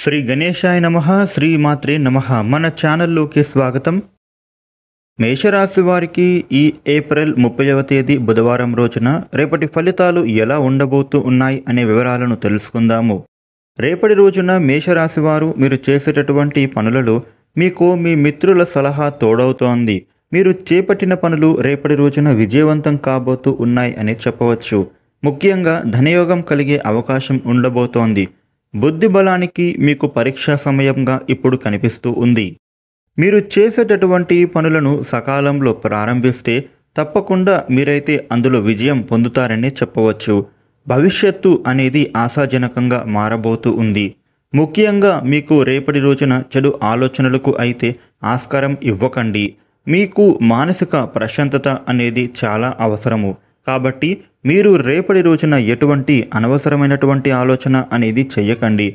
శ్రీ గణేశాయ నమః శ్రీ మాత్రే నమః మన ఛానల్లోకి స్వాగతం. మేషరాశి వారికి ఈ ఏప్రిల్ 30వ తేదీ బుధవారం రోజున రేపటి ఫలితాలు ఎలా ఉండబోతూ ఉన్నాయి అనే వివరాలను తెలుసుకుందాము. రేపటి రోజున మేషరాశి వారు మీరు చేసేటటువంటి పనులలో మీకు మీ మిత్రుల సలహా తోడవుతోంది. మీరు చేపట్టిన పనులు రేపటి రోజున విజయవంతం కాబోతూ ఉన్నాయి అని చెప్పవచ్చు. ముఖ్యంగా ధనయోగం కలిగే అవకాశం ఉండబోతోంది. బుద్ధి బలానికి మీకు పరీక్షా సమయంగా ఇప్పుడు కనిపిస్తూ ఉంది. మీరు చేసేటటువంటి పనులను సకాలంలో ప్రారంభిస్తే తప్పకుండా మీరైతే అందులో విజయం పొందుతారని చెప్పవచ్చు. భవిష్యత్తు అనేది ఆశాజనకంగా మారబోతూ ఉంది. ముఖ్యంగా మీకు రేపటి రోజున చెడు ఆలోచనలకు అయితే ఆస్కారం ఇవ్వకండి. మీకు మానసిక ప్రశాంతత అనేది చాలా అవసరము. కాబట్టి మీరు రేపటి రోజున ఎటువంటి అనవసరమైనటువంటి ఆలోచన అనేది చెయ్యకండి.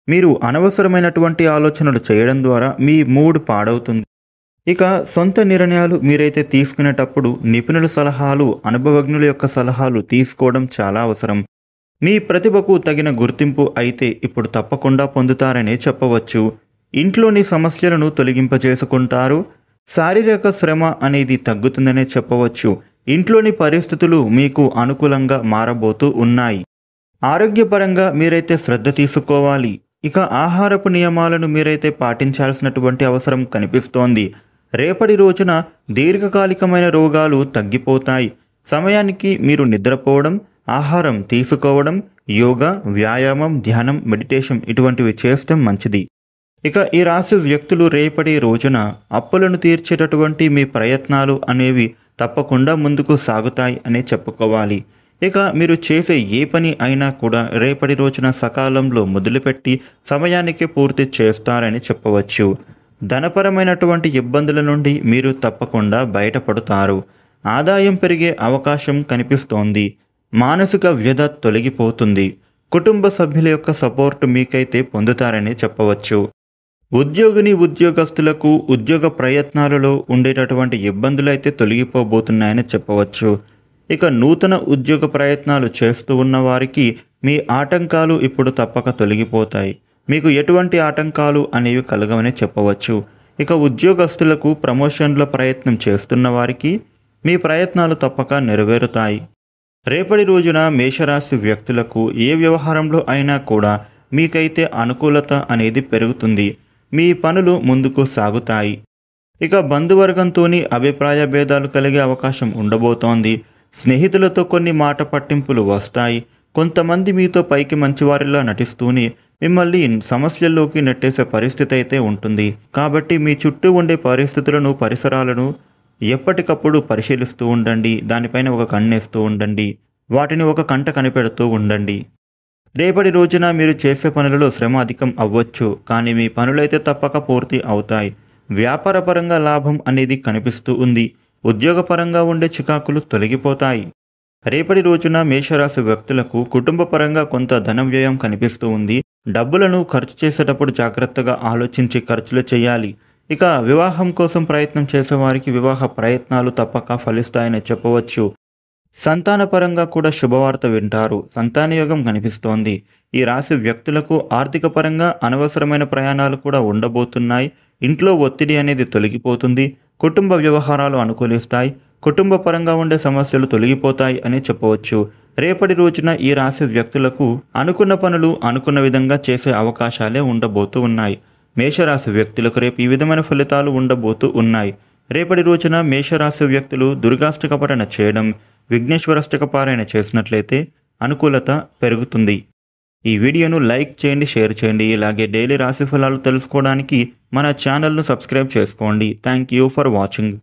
మీరు అనవసరమైనటువంటి ఆలోచనలు చేయడం ద్వారా మీ మూడ్ పాడవుతుంది. ఇక సొంత నిర్ణయాలు మీరైతే తీసుకునేటప్పుడు నిపుణుల సలహాలు, అనుభవజ్ఞుల యొక్క సలహాలు తీసుకోవడం చాలా అవసరం. మీ ప్రతిభకు తగిన గుర్తింపు అయితే ఇప్పుడు తప్పకుండా పొందుతారనే చెప్పవచ్చు. ఇంట్లోని సమస్యలను తొలగింపజేసుకుంటారు. శారీరక శ్రమ అనేది తగ్గుతుందనే చెప్పవచ్చు. ఇంట్లోని పరిస్థితులు మీకు అనుకూలంగా మారబోతూ ఉన్నాయి. ఆరోగ్యపరంగా మీరైతే శ్రద్ధ తీసుకోవాలి. ఇక ఆహారపు నియమాలను మీరైతే పాటించాల్సినటువంటి అవసరం కనిపిస్తోంది. రేపటి రోజున దీర్ఘకాలికమైన రోగాలు తగ్గిపోతాయి. సమయానికి మీరు నిద్రపోవడం, ఆహారం తీసుకోవడం, యోగా, వ్యాయామం, ధ్యానం, మెడిటేషన్ ఇటువంటివి చేస్తే మంచిది. ఇక ఈ రాశి వ్యక్తులు రేపటి రోజున అప్పులను తీర్చేటటువంటి మీ ప్రయత్నాలు అనేవి తప్పకుండా ముందుకు సాగుతాయి అనే చెప్పుకోవాలి. ఇక మీరు చేసే ఏ పని అయినా కూడా రేపటి రోజున సకాలంలో మొదలుపెట్టి సమయానికి పూర్తి చేస్తారని చెప్పవచ్చు. ధనపరమైనటువంటి ఇబ్బందుల నుండి మీరు తప్పకుండా బయటపడతారు. ఆదాయం పెరిగే అవకాశం కనిపిస్తోంది. మానసిక వ్యధ తొలగిపోతుంది. కుటుంబ సభ్యుల యొక్క సపోర్ట్ మీకైతే పొందుతారని చెప్పవచ్చు. ఉద్యోగస్తులకు ఉద్యోగ ప్రయత్నాలలో ఉండేటటువంటి ఇబ్బందులు అయితే తొలగిపోబోతున్నాయని చెప్పవచ్చు. ఇక నూతన ఉద్యోగ ప్రయత్నాలు చేస్తూ ఉన్న వారికి మీ ఆటంకాలు ఇప్పుడు తప్పక తొలగిపోతాయి. మీకు ఎటువంటి ఆటంకాలు అనేవి కలగవని చెప్పవచ్చు. ఇక ఉద్యోగస్తులకు ప్రమోషన్ల ప్రయత్నం చేస్తున్న వారికి మీ ప్రయత్నాలు తప్పక నెరవేరుతాయి. రేపటి రోజున మేషరాశి వ్యక్తులకు ఏ వ్యవహారంలో అయినా కూడా మీకైతే అనుకూలత అనేది పెరుగుతుంది. మీ పనులు ముందుకు సాగుతాయి. ఇక బంధువర్గంతోని అభిప్రాయ భేదాలు కలిగే అవకాశం ఉండబోతోంది. స్నేహితులతో కొన్ని మాట పట్టింపులు వస్తాయి. కొంతమంది మీతో పైకి మంచివారిలా నటిస్తూనే మిమ్మల్ని సమస్యల్లోకి నెట్టేసే పరిస్థితి అయితే ఉంటుంది. కాబట్టి మీ చుట్టూ ఉండే పరిసరాలను ఎప్పటికప్పుడు పరిశీలిస్తూ ఉండండి. దానిపైన ఒక కన్నేస్తూ ఉండండి. వాటిని ఒక కంట కనిపెడుతూ ఉండండి. రేపటి రోజున మీరు చేసే పనులలో శ్రమ అధికం అవ్వచ్చు, కానీ మీ పనులైతే తప్పక పూర్తి అవుతాయి. వ్యాపారపరంగా లాభం అనేది కనిపిస్తూ ఉంది. ఉద్యోగపరంగా ఉండే చికాకులు తొలగిపోతాయి. రేపటి రోజున మేషరాశి వ్యక్తులకు కుటుంబపరంగా కొంత ధన వ్యయం కనిపిస్తూ ఉంది. డబ్బులను ఖర్చు చేసేటప్పుడు జాగ్రత్తగా ఆలోచించి ఖర్చులు చేయాలి. ఇక వివాహం కోసం ప్రయత్నం చేసేవారికి వివాహ ప్రయత్నాలు తప్పక ఫలిస్తాయని చెప్పవచ్చు. సంతానపరంగా కూడా శుభవార్త వింటారు. సంతానయోగం కనిపిస్తోంది. ఈ రాశి వ్యక్తులకు ఆర్థిక పరంగా అనవసరమైన ప్రయాణాలు కూడా ఉండబోతున్నాయి. ఇంట్లో ఒత్తిడి అనేది తొలగిపోతుంది. కుటుంబ వ్యవహారాలు అనుకూలిస్తాయి. కుటుంబ పరంగా ఉండే సమస్యలు తొలగిపోతాయి అని చెప్పవచ్చు. రేపటి రోజున ఈ రాశి వ్యక్తులకు అనుకున్న పనులు అనుకున్న విధంగా చేసే అవకాశాలే ఉండబోతూ ఉన్నాయి. మేషరాశి వ్యక్తులకు రేపు ఈ విధమైన ఫలితాలు ఉండబోతూ ఉన్నాయి. రేపటి రోజున మేషరాశి వ్యక్తులు దుర్గాష్టక పఠన చేయడం, విఘ్నేశ్వరాష్టక పారాయణ చేసినట్లయితే అనుకూలత పెరుగుతుంది. ఈ వీడియోను లైక్ చేయండి, షేర్ చేయండి. ఇలాగే డైలీ రాశి ఫలాలు తెలుసుకోవడానికి మన ఛానల్ను సబ్స్క్రైబ్ చేసుకోండి. Thank you for watching.